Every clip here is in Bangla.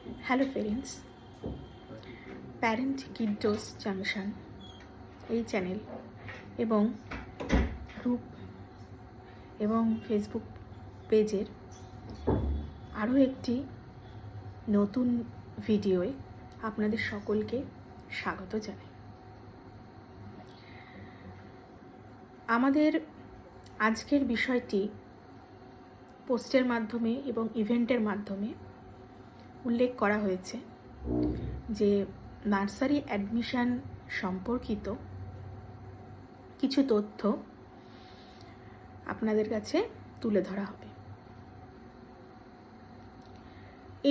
Hello friends, parent kids junction এই চ্যানেল এবং গ্রুপ এবং ফেসবুক পেজের আরও একটি নতুন ভিডিওয়ে আপনাদের সকলকে স্বাগত জানাই। আমাদের আজকের বিষয়টি পোস্টের মাধ্যমে এবং ইভেন্টের মাধ্যমে উল্লেখ করা হয়েছে যে নার্সারি অ্যাডমিশন সম্পর্কিত কিছু তথ্য আপনাদের কাছে তুলে ধরা হবে।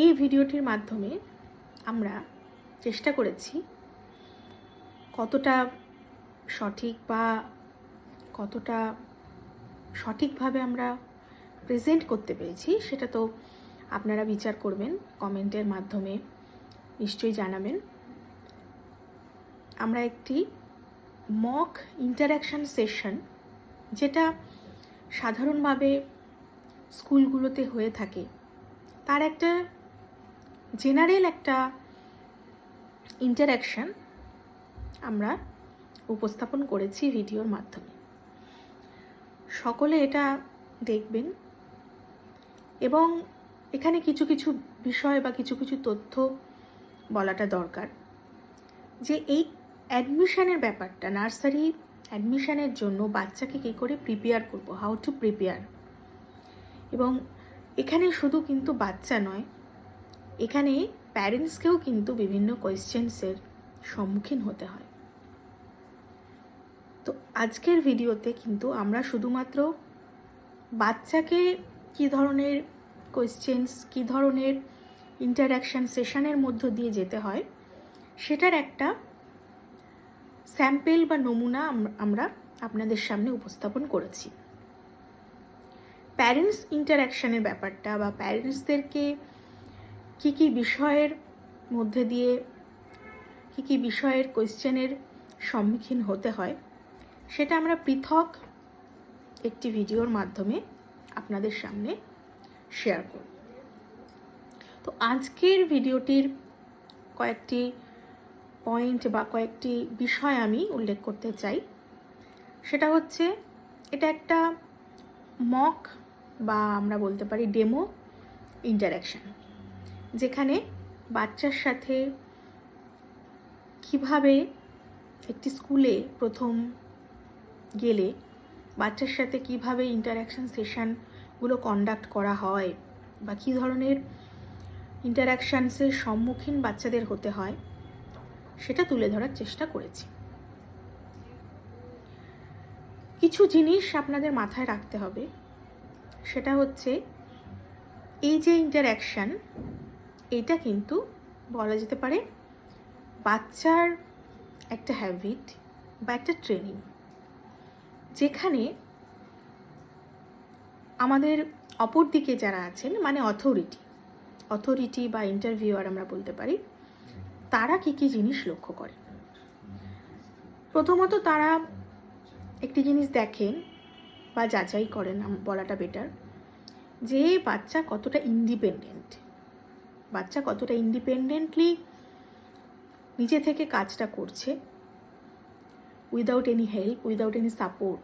এই ভিডিওটির মাধ্যমে আমরা চেষ্টা করেছি কতটা সঠিক বা কতটা সঠিকভাবে আমরা প্রেজেন্ট করতে পেরেছি সেটা তো আপনারা বিচার করবেন, কমেন্টের মাধ্যমে নিশ্চয়ই জানাবেন। আমরা একটি মক ইন্টারঅ্যাকশন সেশন, যেটা সাধারণভাবে স্কুলগুলোতে হয়ে থাকে, তার একটা জেনারেল একটা ইন্টারঅ্যাকশন আমরা উপস্থাপন করেছি ভিডিওর মাধ্যমে। সকলে এটা দেখবেন এবং এখানে কিছু কিছু বিষয় বা কিছু কিছু তথ্য বলাটা দরকার যে এই অ্যাডমিশনের ব্যাপারটা, নার্সারি অ্যাডমিশনের জন্য বাচ্চাকে কী করে প্রিপেয়ার করব, হাউ টু প্রিপেয়ার। এবং এখানে শুধু কিন্তু বাচ্চা নয়, এখানে প্যারেন্টসকেও কিন্তু বিভিন্ন কোয়েশ্চেন্সের সম্মুখীন হতে হয়। তো আজকের ভিডিওতে কিন্তু আমরা শুধুমাত্র বাচ্চাকে কী ধরনের কোয়েশ্চেন্স, কী ধরনের ইন্টারঅ্যাকশন সেশনের মধ্য দিয়ে যেতে হয় সেটার একটা স্যাম্পেল বা নমুনা আমরা আপনাদের সামনে উপস্থাপন করেছি। প্যারেন্টস ইন্টারঅ্যাকশনের ব্যাপারটা বা প্যারেন্টসদেরকে কী কী বিষয়ের মধ্যে দিয়ে কী কী বিষয়ের কোয়েশ্চেনের সম্মুখীন হতে হয় সেটা আমরা পৃথক একটি ভিডিওর মাধ্যমে আপনাদের সামনে শেয়ার করব। তো আজকের ভিডিওটির কয়েকটি পয়েন্ট বা কয়েকটি বিষয় আমি উল্লেখ করতে চাই। সেটা হচ্ছে, এটা একটা মক বা আমরা বলতে পারি ডেমো ইন্টারঅ্যাকশন, যেখানে বাচ্চার সাথে কিভাবে একটি স্কুলে প্রথম গেলে বাচ্চার সাথে কিভাবে ইন্টারঅ্যাকশন সেশনগুলো কন্ডাক্ট করা হয় বা কী ধরনের ইন্টারঅ্যাকশানসের সম্মুখীন বাচ্চাদের হতে হয় সেটা তুলে ধরার চেষ্টা করেছি। কিছু জিনিস আপনাদের মাথায় রাখতে হবে, সেটা হচ্ছে এই যে ইন্টারঅ্যাকশান, এটা কিন্তু বলা যেতে পারে বাচ্চার একটা হ্যাবিট বা একটা ট্রেনিং, যেখানে আমাদের অপর দিকে যারা আছেন, মানে অথরিটি বা ইন্টারভিউয়ার আমরা বলতে পারি, তারা কী কী জিনিস লক্ষ্য করে। প্রথমত তারা একটি জিনিস দেখেন বা যাচাই করেন, বলাটা বেটার, যে বাচ্চা কতটা ইন্ডিপেন্ডেন্টলি নিজে থেকে কাজটা করছে, without any help, without any support.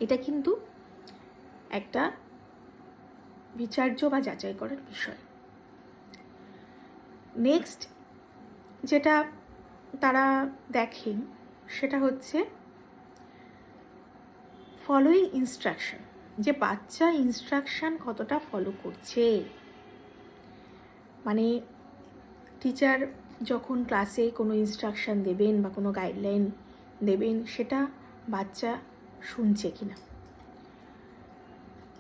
এটা কিন্তু একটা বিচার্য বা যাচাই করার বিষয়। নেক্সট যেটা তারা দেখেন সেটা হচ্ছে ফলোয়িং ইনস্ট্রাকশন, যে বাচ্চা ইনস্ট্রাকশন কতটা ফলো করছে। মানে টিচার যখন ক্লাসে কোনো ইনস্ট্রাকশন দেবেন বা কোনো গাইডলাইন দেবেন, সেটা বাচ্চা শুনছে কিনা,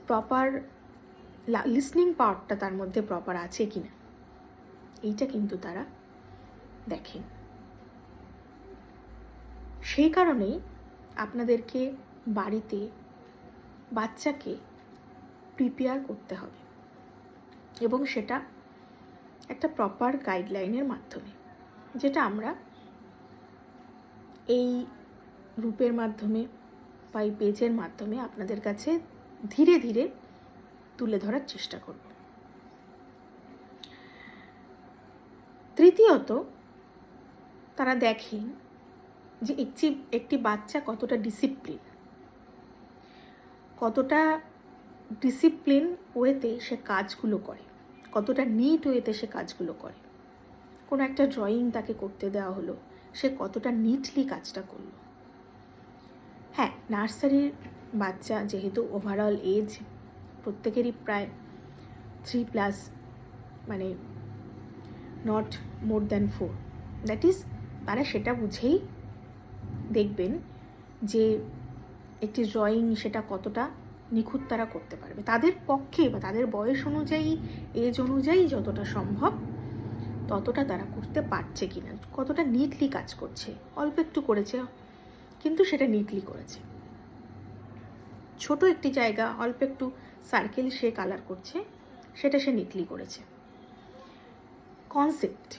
প্রপার লিসনিং পাওয়ারটা তার মধ্যে প্রপার আছে কিনা, এইটা কিন্তু তারা দেখেন। সেই কারণেই আপনাদেরকে বাড়িতে বাচ্চাকে প্রিপেয়ার করতে হবে এবং সেটা একটা প্রপার গাইডলাইনের মাধ্যমে, যেটা আমরা এই গ্রুপের মাধ্যমে বা এই পেজের মাধ্যমে আপনাদের কাছে ধীরে ধীরে তুলে ধরার চেষ্টা করব। তৃতীয়ত তারা দেখে যে একটি বাচ্চা কতটা ডিসিপ্লিন ওয়েতে সে কাজগুলো করে, কতটা নিট ওয়েতে সে কাজগুলো করে। কোনো একটা ড্রয়িং তাকে করতে দেওয়া হলো, সে কতটা নিটলি কাজটা করলো। হ্যাঁ, নার্সারির বাচ্চা যেহেতু ওভারঅল এজ প্রত্যেকেরই প্রায় 3+, মানে not more than 4, that is তারা সেটা বুঝেই দেখবেন যে একটি ড্রয়িং সেটা কতটা নিখুঁত তারা করতে পারবে। তাদের পক্ষে বা তাদের বয়স অনুযায়ী, এজ অনুযায়ী যতটা সম্ভব ততটা তারা করতে পারছে কিনা, কতটা নিটলি কাজ করছে। অল্প একটু করেছে কিন্তু সেটা নিটলি করেছে। ছোট একটি জায়গা অল্প একটু সার্কেল সে কালার করছে, সেটা সে নিটলি করেছে। কনসেপ্ট,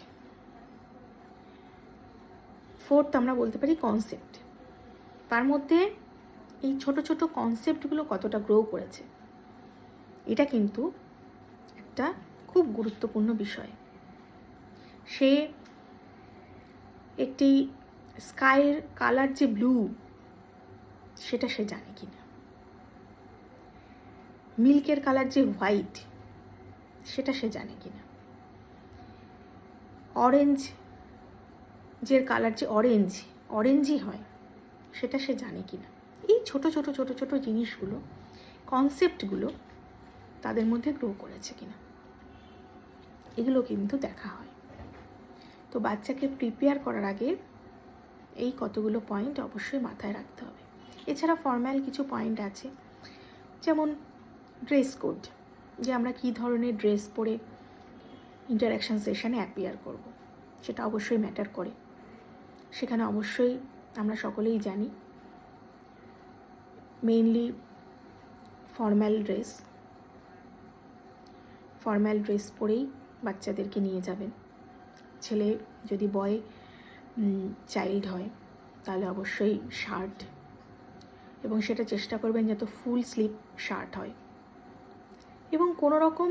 ফোর্থ আমরা বলতে পারি কনসেপ্ট। তার মধ্যে এই ছোট ছোট কনসেপ্টগুলো কতটা গ্রো করেছে, এটা কিন্তু একটা খুব গুরুত্বপূর্ণ বিষয়। সে একটি স্কাইয়ের কালার যে ব্লু, সেটা সে জানে কিনা, মিল্কের কালার যে হোয়াইট, সেটা সে জানে কিনা, অরেঞ্জ যে কালার যে অরেঞ্জই হয়, সেটা সে জানে কিনা। এই ছোট ছোট ছোট ছোট জিনিসগুলো, কনসেপ্টগুলো তাদের মধ্যে গ্রো করেছে কিনা, এগুলো কিন্তু দেখা হয়। তো বাচ্চাকে প্রিপেয়ার করার আগে এই কতগুলো পয়েন্ট অবশ্যই মাথায় রাখতে হবে। এছাড়া ফর্ম্যাল কিছু পয়েন্ট আছে, যেমন ড্রেস কোড, যে আমরা কী ধরনের ড্রেস পরে ইন্টারাকশন সেশনে অ্যাপিয়ার করব, সেটা অবশ্যই ম্যাটার করে। সেখানে অবশ্যই আমরা সকলেই জানি মেইনলি ফর্ম্যাল ড্রেস পরেই বাচ্চাদেরকে নিয়ে যাবেন। ছেলে যদি বয় চাইল্ড হয় তাহলে অবশ্যই শার্ট, এবং সেটা চেষ্টা করবেন যাতে ফুল স্লিভ শার্ট হয়, এবং কোনো রকম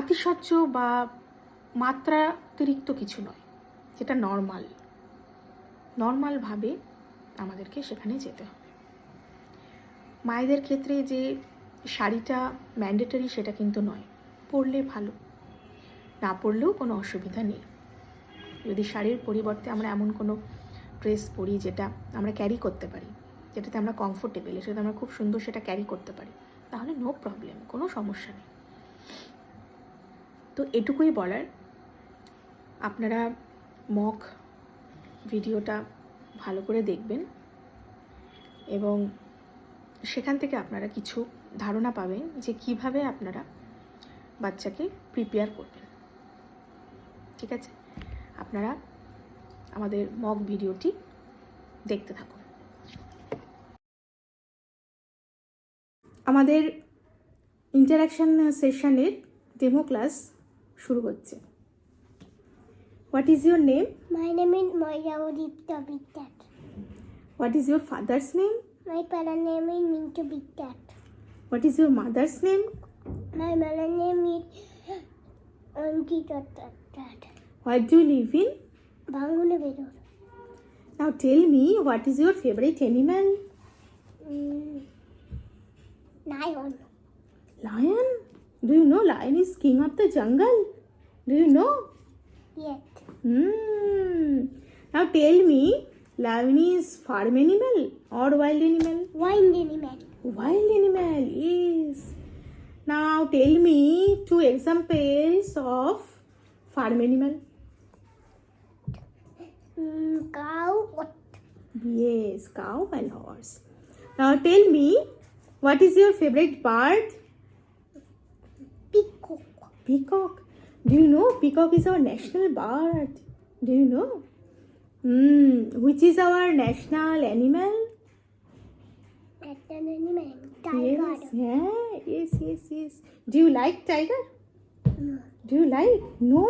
আতিশয্য বা মাত্রা অতিরিক্ত কিছু নয়, যেটা নর্মালভাবে আমাদেরকে সেখানে যেতে হবে। মায়েদের ক্ষেত্রে যে শাড়িটা ম্যান্ডেটরি সেটা কিন্তু নয়, পরলে ভালো, না পরলেও কোনো অসুবিধা নেই। যদি শাড়ির পরিবর্তে আমরা এমন কোনো ড্রেস পরি যেটা আমরা ক্যারি করতে পারি, যেটাতে আমরা কমফোর্টেবল, সেটাতে আমরা খুব সুন্দর সেটা ক্যারি করতে পারি, তাহলে নো প্রবলেম, কোনো সমস্যা নেই। তো এটুকুই বলার, আপনারা মক ভিডিওটা ভালো করে দেখবেন এবং সেখান থেকে আপনারা কিছু ধারণা পাবেন যে কিভাবে আপনারা বাচ্চাকে প্রিপেয়ার করবেন। ঠিক আছে, আপনারা আমাদের মক ভিডিওটি দেখতে থাকুন। আমাদের ইন্টারাকশন সেশনের ডেমো ক্লাস শুরু হচ্ছে। What is your name? My name is Mayavadipta Bigcat. What is your father's name? My father name is Mintu Bigcat. What is your mother's name? My mother name is Ankita Tat. What do you live in? Bangune Bedor. Now tell me, what is your favourite animal? Lion. Lion? Do you know lion is king of the jungle? Do you know? Yes. Now tell me, lion is farm animal or wild animal? Wild animal. Wild animal, yes. Now tell me 2 examples of farm animal. Cow. Yes, cow and horse. Now tell me, what is your favorite bird? Peacock. Peacock. Do you know peacock is our national bird? Do you know? Which is our national animal? An animal. Tiger. Yes. Do you like tiger? No. Do you like? No?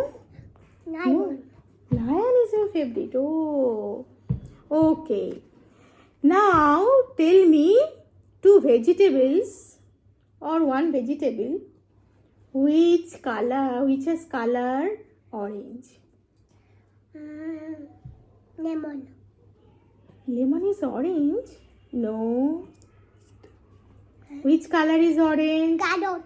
Lion. Lion is your favorite. Oh. Okay. Now tell me 2 vegetables or 1 vegetable Which color? Which has color orange? Lemon. Lemon is orange? No. Which color is orange? Carrot.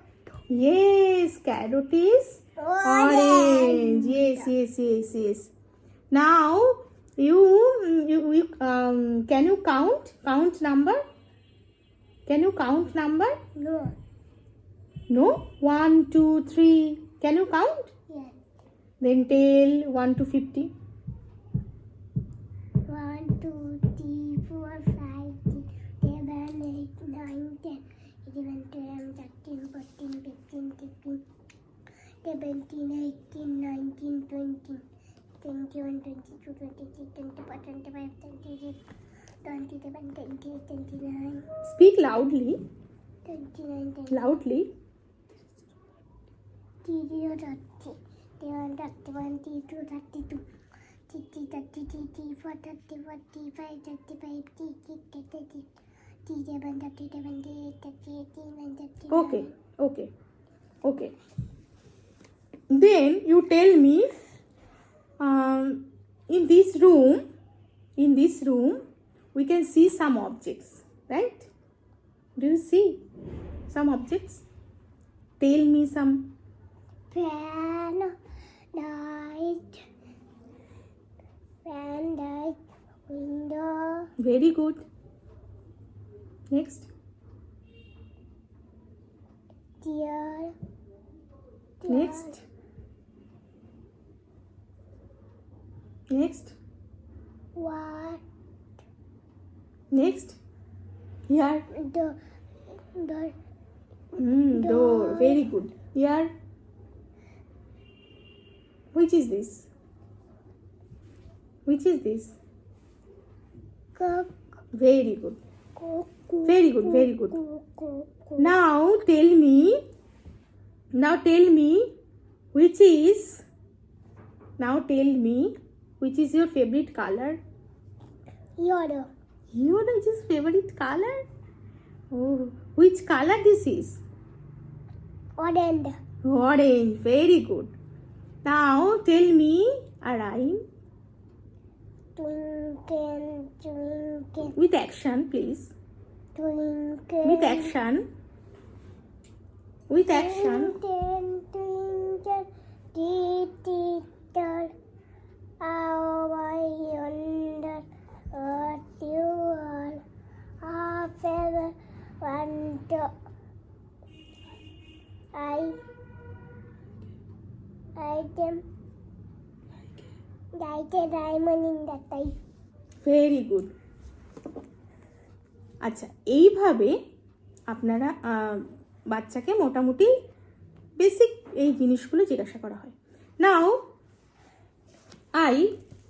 Yes, carrot is orange. Yes. Now you can you count number? Can you count number? No. No. 1, 2, 3. Can you count? Yes. Then tell 1 to 50. 1, 2, 3, 4, 5, 6, 7, 8, 9, 10, 11, 12, 13, 14, 15, 16, 17, 18, 19, 20, 21, 22, 23, 24, 25, 26, 27, 28, 29, Speak loudly. 29, 30, Loudly. 30, 31, 31, 32, 32, 33, 34, 35, 35, 36, 37, 38, 39, 30. Okay. Then you tell me, in this room, we can see some objects, right? Do you see some objects? Tell me some. Fan, light, window, Very good. Next. chair, Next. what, Next. Here. door, Door. Very good. Here. Which is this? cook, Very good. Very good. Now tell me which is your favorite color? yellow, Yellow is his favorite color? Oh, which color this is? orange, Orange. Very good. Now tell me a rhyme twinkle, with action, please. twinkle, With action. twinkle, little how I wonder what you are. Half ever wonder them like a diamond in the eye. Very good. আচ্ছা, এইভাবে আপনারা বাচ্চাকে মোটামুটি বেসিক এই জিনিসগুলো জিজ্ঞাসা করা হয়। নাও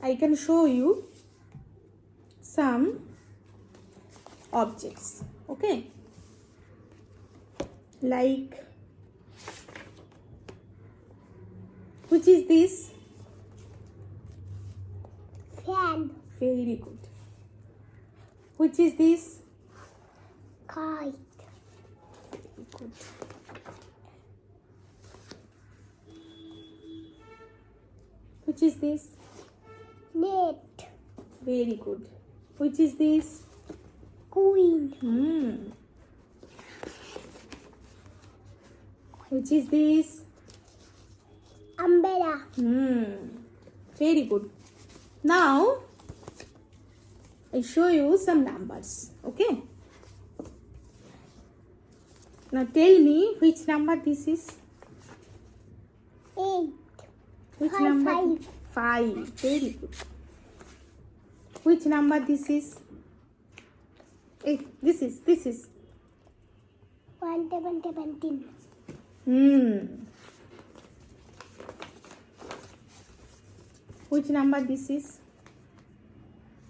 I can show you some objects, okay? Like, which is this? Fan, Very good. Which is this? kite, Very good. Which is this? net, Very good. Which is this? queen, Which is this? umbrella, Very good. Now I show you some numbers, okay? Now tell me which number this is. 8, Which Five, number? five. 5. Very good. Which number this is? This is. 17. Which number this is?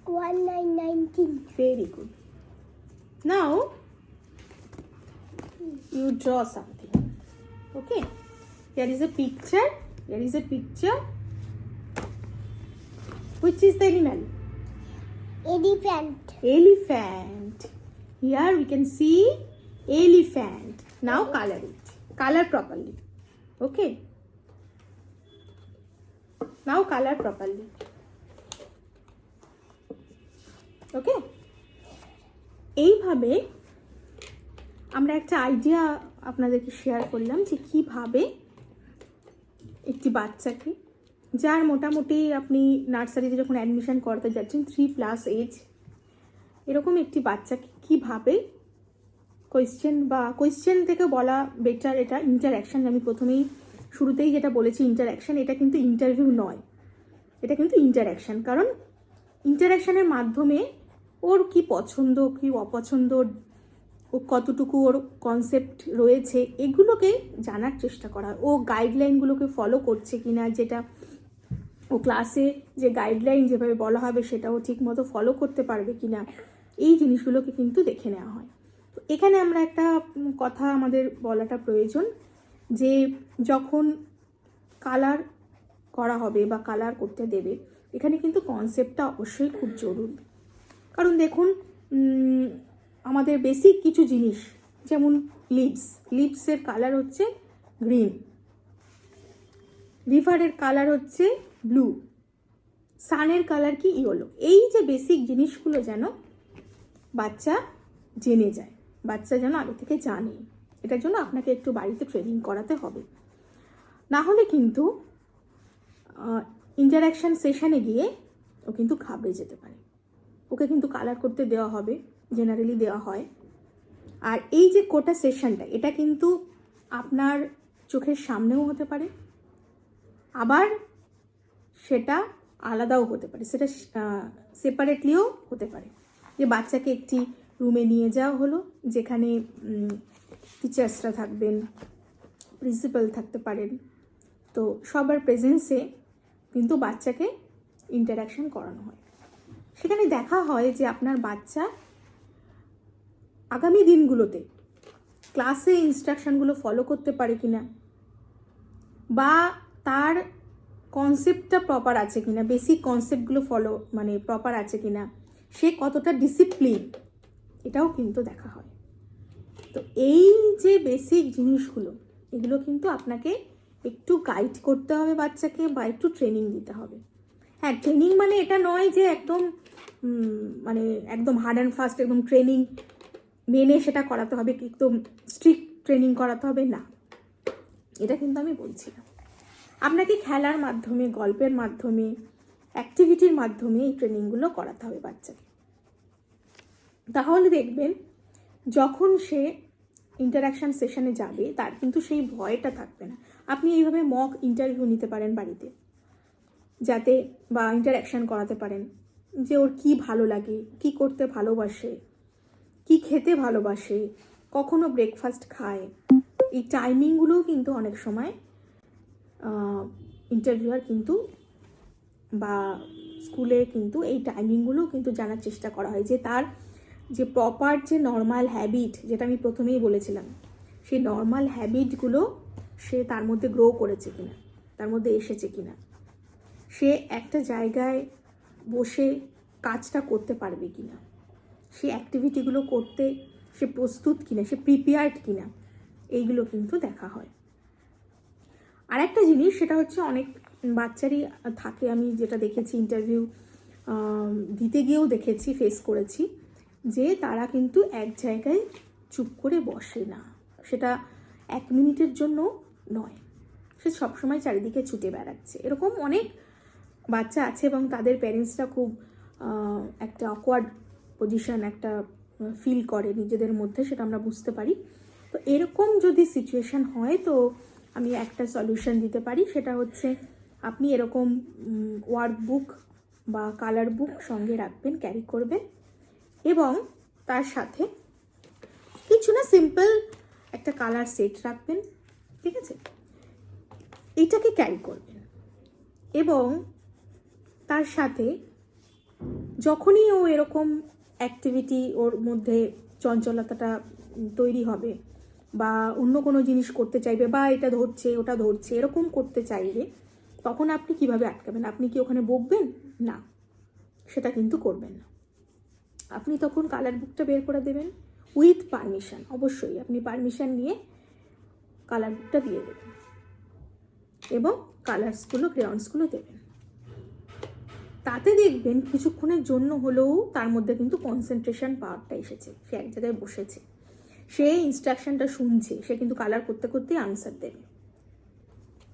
19. Very good. Now you draw something. Okay. Here is a picture. Which is the animal? Elephant, Elephant. Here we can see elephant. Now color it. Color properly. Okay, now color properly. ওকে, এইভাবে আমরা একটা আইডিয়া আপনাদেরকে শেয়ার করলাম যে কিভাবে একটি বাচ্চাকে, যার মোটামুটি আপনি নার্সারিতে যখন অ্যাডমিশন করাতে যাচ্ছেন 3+ এজ, এরকম একটি বাচ্চাকে কিভাবে কোয়েশ্চেন থেকে বলা বেটার, এটা ইন্টারঅ্যাকশন। আমি প্রথমেই শুরুতেই যেটা বলেছি ইন্টারঅ্যাকশন, এটা কিন্তু ইন্টারভিউ নয়, এটা কিন্তু ইন্টারঅ্যাকশন। কারণ ইন্টারঅ্যাকশনের মাধ্যমে ওর কি পছন্দ কি অপছন্দ, ও কতটুকু ওর কনসেপ্ট রয়েছে, এগুলোকে জানার চেষ্টা করা। ও গাইডলাইনগুলোকে ফলো করছে কিনা, যেটা ও ক্লাসে যে গাইডলাইন যেভাবে বলা হবে সেটাও ঠিক মতো ফলো করতে পারবে কিনা, এই জিনিসগুলোকে কিন্তু দেখে নেওয়া হয়। তো এখানে আমরা একটা কথা আমাদের বলাটা প্রয়োজন, যে যখন কালার করা হবে বা কালার করতে দেবে, এখানে কিন্তু কনসেপ্টটা অবশ্যই খুব জরুরি। কারণ আমাদের বেসিক কিছু জিনিস, যেমন লিপসের কালার হচ্ছে গ্রিন, রিভারের কালার হচ্ছে ব্লু, সানের কালার কি ইয়েলো। এই যে বেসিক জিনিসগুলো যেন বাচ্চা জেনে যায়, বাচ্চা যেন আগে থেকে জানে, এটার জন্য আপনাকে একটু বাড়িতে ট্রেনিং করাতে হবে। না হলে কিন্তু ইন্টারঅ্যাকশন সেশনে গিয়ে ও কিন্তু ঘাবড়ে যেতে পারে। ওকে কিন্তু কালার করতে দেওয়া হবে, জেনারেলি দেওয়া হয়। আর এই যে কোটা সেশনটা, এটা কিন্তু আপনার চোখের সামনেও হতে পারে, আবার সেটা আলাদাও হতে পারে, সেটা সেপারেটলিও হতে পারে। যে বাচ্চাকে একটি রুমে নিয়ে যাওয়া হলো, যেখানে টিচার্সরা থাকবেন, প্রিন্সিপাল থাকতে পারেন, তো সবার প্রেজেন্সে কিন্তু বাচ্চাকে ইন্টারঅ্যাকশন করানো হয়। সেখানে দেখা হয় যে আপনার বাচ্চা আগামী দিনগুলোতে ক্লাসে ইনস্ট্রাকশনগুলো ফলো করতে পারে কিনা, বা তার কনসেপ্টটা প্রপার আছে কিনা, বেসিক কনসেপ্টগুলো প্রপার আছে কিনা, সে কতটা ডিসিপ্লিন, এটাও কিন্তু দেখা হয়। তো এই যে বেসিক জিনিসগুলো, এগুলো কিন্তু আপনাকে একটু গাইড করতে হবে বাচ্চাকে, বা একটু ট্রেনিং দিতে হবে। হ্যাঁ, ট্রেনিং মানে এটা নয় যে একদম হার্ড অ্যান্ড ফাস্ট একদম ট্রেনিং মেনে সেটা করাতে হবে, একদম স্ট্রিক্ট ট্রেনিং করাতে হবে, না, এটা কিন্তু আমি বলছি না। আপনাকে খেলার মাধ্যমে, গল্পের মাধ্যমে, অ্যাক্টিভিটির মাধ্যমে এই ট্রেনিংগুলো করাতে হবে বাচ্চাকে। তাহলে দেখবেন যখন সে ইন্টারঅ্যাকশন সেশনে যাবে, তার কিন্তু সেই ভয়টা থাকবে না। আপনি এইভাবে মক ইন্টারভিউ নিতে পারেন বাড়িতে, যাতে বা ইন্টারঅ্যাকশন করাতে পারেন যে ওর কি ভালো লাগে, কি করতে ভালোবাসে, কি খেতে ভালোবাসে, কখনো ব্রেকফাস্ট খায়। এই টাইমিংগুলোও কিন্তু অনেক সময় ইন্টারভিউয়ার কিন্তু বা স্কুলে কিন্তু এই টাইমিংগুলোও কিন্তু জানার চেষ্টা করা হয়, যে তার যে প্রপার যে নর্মাল হ্যাবিট, যেটা আমি প্রথমেই বলেছিলাম, সেই নর্মাল হ্যাবিটগুলো সে তার মধ্যে গ্রো করেছে কিনা, তার মধ্যে এসেছে কিনা, সে একটা জায়গায় বসে কাজটা করতে পারবে কিনা, সে অ্যাক্টিভিটিগুলো করতে সে প্রস্তুত কিনা, সে প্রিপেয়ার্ড কিনা, এইগুলো কিন্তু দেখা হয়। আর একটা জিনিস, সেটা হচ্ছে অনেক বাচ্চারই থাকে, আমি যেটা দেখেছি ইন্টারভিউ দিতে গিয়েও দেখেছি, ফেস করেছি, যে তারা কিন্তু এক জায়গায় চুপ করে বসে না, সেটা 1 মিনিটের জন্য নয়, সে সবসময় চারিদিকে ছুটে বেড়াচ্ছে। এরকম অনেক বাচ্চা আছে, এবং তাদের প্যারেন্টসরা খুব একটা অকওয়ার্ড পজিশন একটা ফিল করে নিজেদের মধ্যে, সেটা আমরা বুঝতে পারি। তো এরকম যদি সিচুয়েশন হয়, তো আমি একটা সলিউশন দিতে পারি, সেটা হচ্ছে আপনি এরকম ওয়ার্কবুক বা কালার বুক সঙ্গে রাখবেন, ক্যারি করবেন, এবং তার সাথে কিছু না সিম্পল একটা কালার সেট রাখবেন, ঠিক আছে? এইটাকে ক্যারি করবেন, এবং তার সাথে যখনই ও এরকম অ্যাক্টিভিটি, ওর মধ্যে চঞ্চলতাটা তৈরি হবে, বা অন্য কোনো জিনিস করতে চাইবে, বা এটা ধরছে ওটা ধরছে, এরকম করতে চাইবে, তখন আপনি কিভাবে আটকাবেন? আপনি কি ওখানে বকবেন? না, সেটা কিন্তু করবেন না। আপনি তখন কালার বুকটা বের করে দেবেন উইথ পারমিশন, অবশ্যই আপনি পারমিশন নিয়ে কালার বুকটা দিয়ে দেবেন। এবং কালার্সগুলো ক্রেয়ন্সগুলো দেবেন। তাতে দেখবেন কিছুক্ষণের জন্য হলেও তার মধ্যে কিন্তু কনসেন্ট্রেশন পাওয়ারটা এসেছে, সে এক জায়গায় বসেছে, সে ইনস্ট্রাকশনটা শুনছে, সে কিন্তু কালার করতে করতেই আনসার দেবে।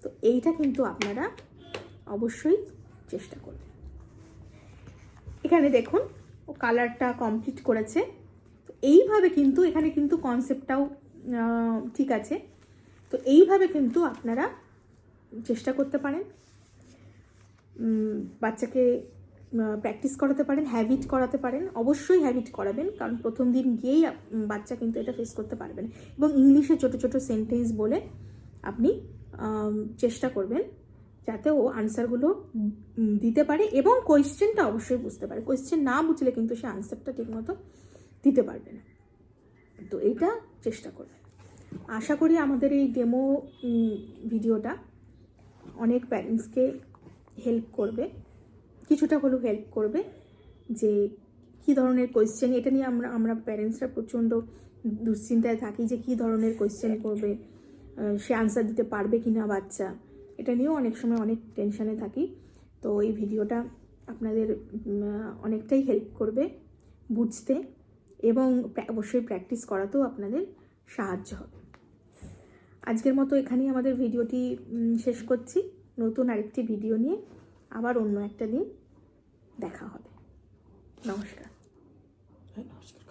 তো এইটা কিন্তু আপনারা অবশ্যই চেষ্টা করবেন। এখানে দেখুন ও কালারটা কমপ্লিট করেছে। তো এইভাবে কিন্তু এখানে কিন্তু কনসেপ্টটাও ঠিক আছে। তো এইভাবে কিন্তু আপনারা চেষ্টা করতে পারেন, বাচ্চাকে প্র্যাকটিস করাতে পারেন, হ্যাবিট করাতে পারেন। অবশ্যই হ্যাবিট করাবেন, কারণ প্রথম দিন গিয়েই বাচ্চা কিন্তু এটা ফেস করতে পারবেন। এবং ইংলিশে ছোট ছোট সেন্টেন্স বলে আপনি চেষ্টা করবেন যাতে ও আনসারগুলো দিতে পারে এবং কোয়েশ্চেনটা অবশ্যই বুঝতে পারে। কোয়েশ্চেন না বুঝলে কিন্তু সে আনসারটা ঠিকমতো দিতে পারবে না। তো এইটা চেষ্টা করবেন। আশা করি আমাদের এই ডেমো ভিডিওটা অনেক প্যারেন্টসকে হেল্প করবে, কিছুটা হলেও হেল্প করবে যে কী ধরনের কোয়েশ্চেন, এটা নিয়ে আমরা প্যারেন্টসরা প্রচণ্ড দুশ্চিন্তায় থাকি যে কী ধরনের কোয়েশ্চেন করবে, সে আনসার দিতে পারবে কি না বাচ্চা, এটা নিয়েও অনেক সময় অনেক টেনশানে থাকি। তো এই ভিডিওটা আপনাদের অনেকটাই হেল্প করবে বুঝতে, এবং অবশ্যই প্র্যাকটিস করাতেও আপনাদের সাহায্য হবে। আজকের মতো এখানেই আমাদের ভিডিওটি শেষ করছি। নতুন আরেকটি ভিডিও নিয়ে আবার অন্য একটা দিন দেখা হবে। নমস্কার। নমস্কার।